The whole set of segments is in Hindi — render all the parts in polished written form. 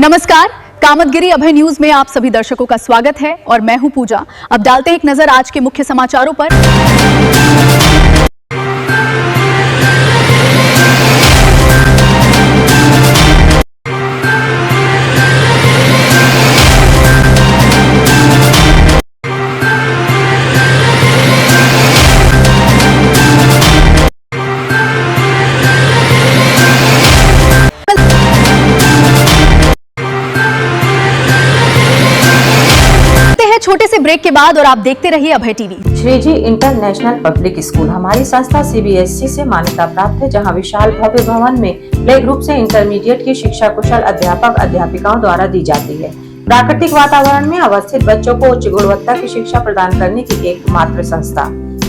नमस्कार, कामतगिरी अभय न्यूज में आप सभी दर्शकों का स्वागत है और मैं हूं पूजा। अब डालते हैं एक नजर आज के मुख्य समाचारों पर। छोटे से ब्रेक के बाद और आप देखते रहिए Abhay TV. Shriji international public school हमारी संस्था सीबीएसई से मान्यता प्राप्त है, जहां विशाल भव्य भवन में प्ले ग्रुप से इंटरमीडिएट की शिक्षा कुशल अध्यापक अध्यापिकाओं द्वारा दी जाती है। प्राकृतिक वातावरण में अवस्थित बच्चों को उच्च गुणवत्ता की शिक्षा प्रदान करने की एकमात्र संस्था।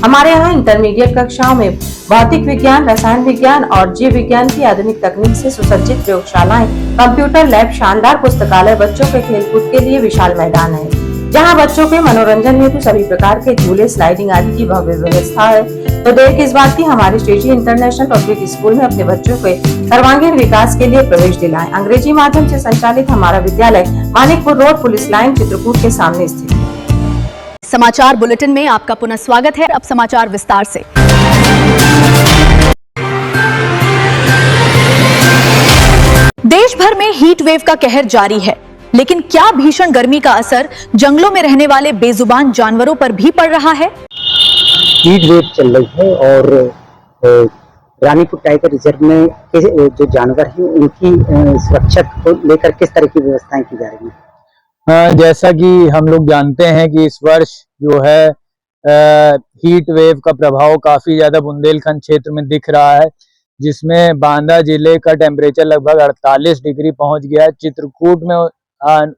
हमारे यहाँ इंटरमीडिएट कक्षाओं में भौतिक विज्ञान, रसायन विज्ञान और जीव विज्ञान की आधुनिक तकनीक से सुसज्जित प्रयोगशालाएं, कंप्यूटर लैब, शानदार पुस्तकालय, बच्चों के खेलकूद के लिए विशाल मैदान है, जहां बच्चों के मनोरंजन हेतु सभी प्रकार के झूले, स्लाइडिंग आदि की भव्य व्यवस्था है। तो देर किस बात की, हमारे श्रीजी इंटरनेशनल पब्लिक स्कूल में अपने बच्चों के सर्वांगीण विकास के लिए प्रवेश दिलाएं। अंग्रेजी माध्यम से संचालित हमारा विद्यालय Manikpur road, police line, Chitrakoot के सामने स्थित है। समाचार बुलेटिन में आपका पुनः स्वागत है। अब समाचार विस्तार से। देश भर में हीट वेव का कहर जारी है, लेकिन क्या भीषण गर्मी का असर जंगलों में रहने वाले बेजुबान जानवरों पर भी पड़ रहा है? हीट वेव चल रही है और रानीपुर टाइगर रिजर्व में जो जानवर हैं उनकी सुरक्षा को लेकर किस तरह की व्यवस्थाएं की जा रही हैं? जैसा कि हम लोग जानते हैं कि इस वर्ष जो है हीट वेव का प्रभाव काफी ज्यादा बुंदेलखंड क्षेत्र में दिख रहा है, जिसमें बांदा जिले का टेम्परेचर लगभग 48 डिग्री पहुंच गया है। चित्रकूट में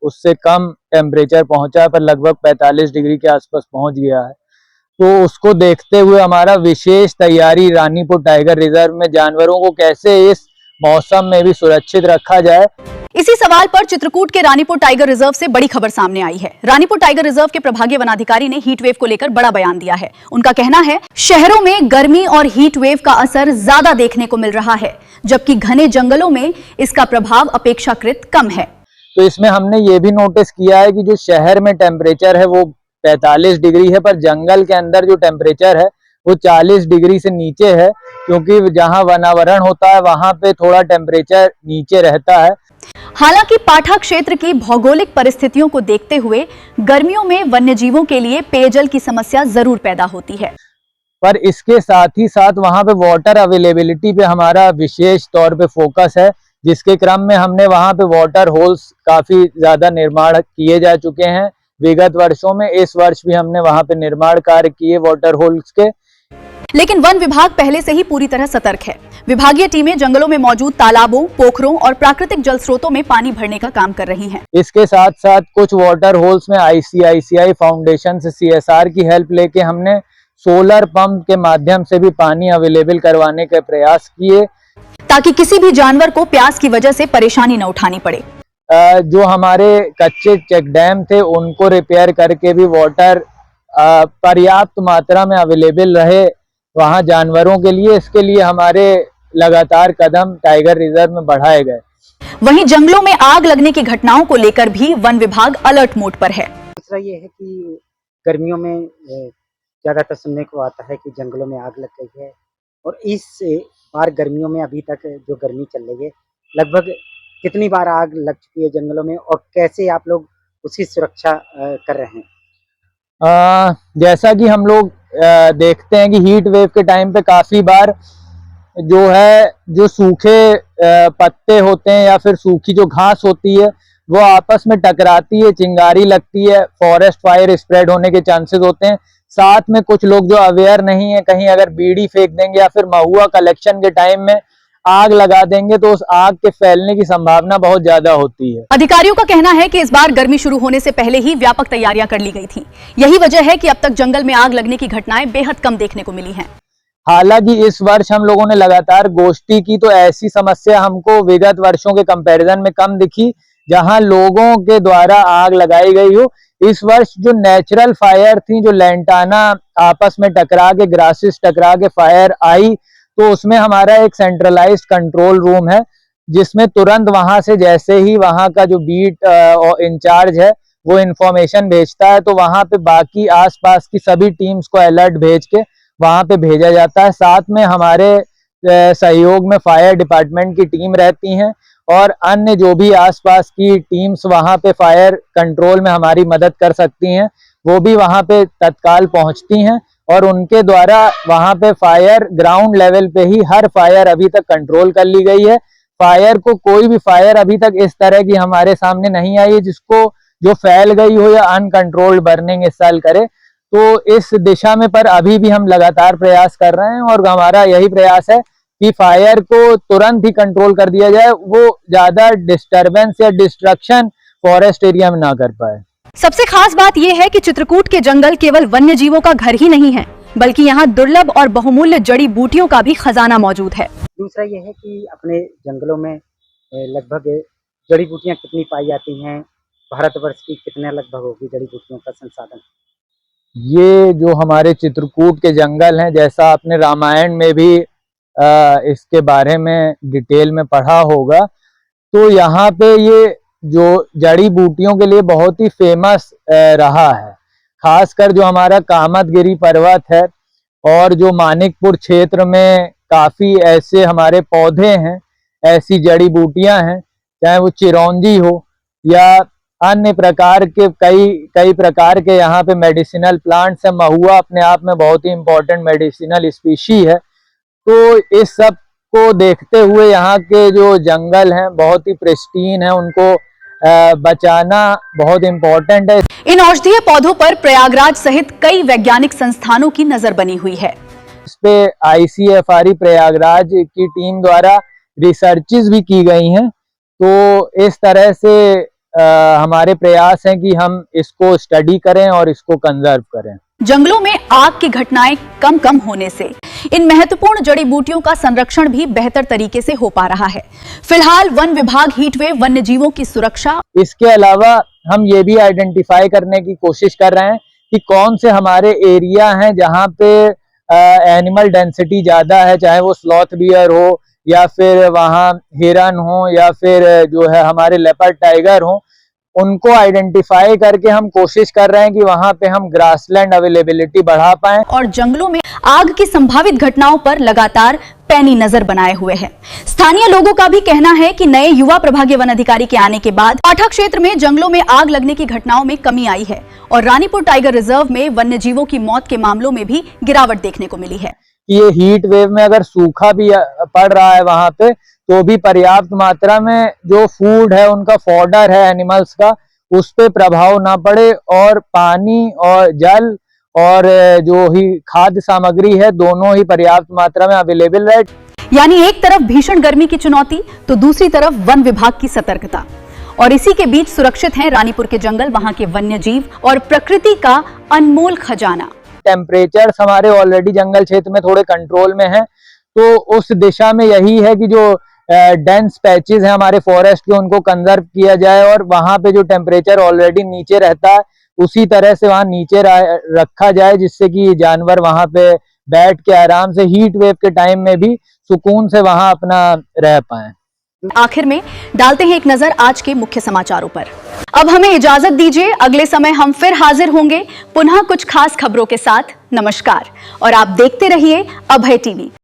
उससे कम टेम्परेचर पहुंचा पर लगभग 45 डिग्री के आसपास पहुंच गया है। तो उसको देखते हुए हमारा विशेष तैयारी रानीपुर टाइगर रिजर्व में जानवरों को कैसे इस मौसम में भी सुरक्षित रखा जाए। इसी सवाल पर चित्रकूट के रानीपुर टाइगर रिजर्व से बड़ी खबर सामने आई है। रानीपुर टाइगर रिजर्व के प्रभागीय वनाधिकारी ने हीट वेव को लेकर बड़ा बयान दिया है। उनका कहना है, शहरों में गर्मी और हीट वेव का असर ज्यादा देखने को मिल रहा है, जबकि घने जंगलों में इसका प्रभाव अपेक्षाकृत कम है। तो इसमें हमने ये भी नोटिस किया है कि जो शहर में टेम्परेचर है वो 45 डिग्री है, पर जंगल के अंदर जो टेम्परेचर है वो 40 डिग्री से नीचे है, क्योंकि जहां वनावरण होता है वहां पे थोड़ा टेम्परेचर नीचे रहता है। हालांकि पाठा क्षेत्र की भौगोलिक परिस्थितियों को देखते हुए गर्मियों में वन्यजीवों के लिए पेयजल की समस्या जरूर पैदा होती है, पर इसके साथ ही साथ वहां पे वाटर अवेलेबिलिटी पे हमारा विशेष तौर पे फोकस है, जिसके क्रम में हमने वहां पे वाटर होल्स काफी ज्यादा निर्माण किए जा चुके हैं विगत वर्षों में। इस वर्ष भी हमने वहां पे निर्माण कार्य किए वाटर होल्स के। लेकिन वन विभाग पहले से ही पूरी तरह सतर्क है। विभागीय टीमें जंगलों में मौजूद तालाबों, पोखरों और प्राकृतिक जल स्रोतों में पानी भरने का काम कर रही हैं। इसके साथ साथ कुछ वाटर होल्स में ICICI फाउंडेशन से CSR की हेल्प लेके हमने सोलर पंप के माध्यम से भी पानी अवेलेबल करवाने के प्रयास किए, ताकि किसी भी जानवर को प्यास की वजह से परेशानी न उठानी पड़े। जो हमारे कच्चे चेक डैम थे उनको रिपेयर करके भी वाटर पर्याप्त मात्रा में अवेलेबल रहे वहां जानवरों के लिए। इसके लिए हमारे लगातार कदम टाइगर रिजर्व में बढ़ाए गए। वहीं जंगलों में आग लगने की घटनाओं को लेकर भी वन विभाग अलर्ट मोड पर है। दूसरा ये है कि गर्मियों में ज्यादातर सुनने को आता है कि जंगलों में आग लग गई है, और इस बार गर्मियों में अभी तक जो गर्मी चल रही है, लगभग कितनी बार आग लग चुकी है जंगलों में और कैसे आप लोग उसकी सुरक्षा कर रहे हैं? जैसा कि हम लोग देखते हैं कि हीट वेव के टाइम पे काफी बार जो सूखे पत्ते होते हैं या फिर सूखी जो घास होती है वो आपस में टकराती है, चिंगारी लगती है, फॉरेस्ट फायर स्प्रेड होने के चांसेस होते हैं। साथ में कुछ लोग जो अवेयर नहीं है, कहीं अगर बीड़ी फेंक देंगे या फिर महुआ कलेक्शन के टाइम में आग लगा देंगे तो उस आग के फैलने की संभावना बहुत ज्यादा होती है। अधिकारियों का कहना है कि इस बार गर्मी शुरू होने से पहले ही व्यापक तैयारियां कर ली गई थी। यही वजह है कि अब तक जंगल में आग लगने की घटनाएं बेहद कम देखने को मिली हैं। हालांकि इस वर्ष हम लोगों ने लगातार गोष्ठी की तो ऐसी समस्या हमको विगत वर्षों के कंपैरिजन में कम दिखी जहां लोगों के द्वारा आग लगाई गई हो। इस वर्ष जो नेचुरल फायर थी, जो लैंटाना आपस में टकरा के, ग्रासेस टकरा के फायर आई, तो उसमें हमारा एक सेंट्रलाइज्ड कंट्रोल रूम है जिसमें तुरंत वहां से जैसे ही वहां का जो बीट इंचार्ज है वो इंफॉर्मेशन भेजता है तो वहां पे बाकी आसपास की सभी टीम्स को अलर्ट भेज के वहां पे भेजा जाता है। साथ में हमारे सहयोग में फायर डिपार्टमेंट की टीम रहती हैं और अन्य जो भी आसपास की टीम्स वहां पे फायर कंट्रोल में हमारी मदद कर सकती हैं वो भी वहां पे तत्काल पहुंचती हैं और उनके द्वारा वहां पे फायर ग्राउंड लेवल पे ही हर फायर अभी तक कंट्रोल कर ली गई है। फायर को कोई भी फायर अभी तक इस तरह की हमारे सामने नहीं आई है जिसको जो फैल गई हो या अनकंट्रोल्ड बर्निंग इस साल करे। तो इस दिशा में पर अभी भी हम लगातार प्रयास कर रहे हैं और हमारा यही प्रयास है कि फायर को तुरंत ही कंट्रोल कर दिया जाए, वो ज्यादा डिस्टरबेंस या डिस्ट्रक्शन फॉरेस्ट एरिया में ना कर पाए। सबसे खास बात यह है कि चित्रकूट के जंगल केवल वन्य जीवों का घर ही नहीं है, बल्कि यहाँ दुर्लभ और बहुमूल्य जड़ी बूटियों का भी खजाना मौजूद है। दूसरा यह है कि अपने जंगलों में लगभग जड़ी बूटियां कितनी पाई जाती हैं, भारतवर्ष की कितने लगभग होगी जड़ी बूटियों का संसाधन? ये जो हमारे चित्रकूट के जंगल हैं, जैसा आपने रामायण में भी इसके बारे में डिटेल में पढ़ा होगा, तो यहाँ पे ये जो जड़ी बूटियों के लिए बहुत ही फेमस रहा है। खासकर जो हमारा कामतगिरी पर्वत है और जो मानिकपुर क्षेत्र में काफी ऐसे हमारे पौधे हैं, ऐसी जड़ी बूटियां हैं, चाहे वो चिरौंजी हो या अन्य प्रकार के कई प्रकार के यहाँ पे मेडिसिनल प्लांट्स है। महुआ अपने आप में बहुत ही इम्पोर्टेंट मेडिसिनल स्पीशी है। तो इस सब को देखते हुए यहाँ के जो जंगल हैं बहुत ही प्रिस्टीन है, उनको बचाना बहुत इम्पोर्टेंट है। इन औषधीय पौधों पर प्रयागराज सहित कई वैज्ञानिक संस्थानों की नजर बनी हुई है। इस पे ICFRE प्रयागराज की टीम द्वारा रिसर्चेस भी की गई हैं। तो इस तरह से हमारे प्रयास हैं कि हम इसको स्टडी करें और इसको कंजर्व करें। जंगलों में आग की घटनाएं कम होने से इन महत्वपूर्ण जड़ी बूटियों का संरक्षण भी बेहतर तरीके से हो पा रहा है। फिलहाल वन विभाग हीटवेव वन्य जीवों की सुरक्षा, इसके अलावा हम ये भी आइडेंटिफाई करने की कोशिश कर रहे हैं कि कौन से हमारे एरिया हैं जहाँ पे एनिमल डेंसिटी ज्यादा है, चाहे वो स्लॉथ बियर हो या फिर वहाँ हिरन हो या फिर जो है हमारे लेपर्ड टाइगर हो। उनको आइडेंटिफाई करके हम कोशिश कर रहे हैं कि वहां पे हम ग्रासलैंड अवेलेबिलिटी बढ़ा पाएं और जंगलों में आग की संभावित घटनाओं पर लगातार पैनी नजर बनाए हुए है। स्थानीय लोगों का भी कहना है कि नए युवा प्रभागीय वन अधिकारी के आने के बाद पाठा क्षेत्र में जंगलों में आग लगने की घटनाओं में कमी आई है और रानीपुर टाइगर रिजर्व में वन्य जीवों की मौत के मामलों में भी गिरावट देखने को मिली है। ये हीट वेव में अगर सूखा भी पड़ रहा है वहां पे तो भी पर्याप्त मात्रा में जो फूड है, उनका फॉडर है एनिमल्स का, उस पे प्रभाव ना पड़े और पानी और जल और जो ही खाद्य सामग्री है दोनों ही पर्याप्त मात्रा में अवेलेबल रहे। यानी एक तरफ भीषण गर्मी की चुनौती तो दूसरी तरफ वन विभाग की सतर्कता, और इसी के बीच सुरक्षित हैं रानीपुर के जंगल, वहां के वन्य जीव और प्रकृति का अनमोल खजाना। टेम्परेचर हमारे ऑलरेडी जंगल क्षेत्र में थोड़े कंट्रोल में है, तो उस दिशा में यही है कि जो डेंस पैचेस हैं हमारे फॉरेस्ट के, उनको कंजर्व किया जाए और वहां पे जो टेम्परेचर ऑलरेडी नीचे रहता है उसी तरह से वहां नीचे रखा जाए, जिससे कि जानवर वहां पे बैठ के आराम से हीट वेव के टाइम में भी सुकून से वहां अपना रह पाए। आखिर में डालते हैं एक नजर आज के मुख्य समाचारों पर। अब हमें इजाजत दीजिए, अगले समय हम फिर हाजिर होंगे पुनः कुछ खास खबरों के साथ। नमस्कार और आप देखते रहिए अभय टीवी।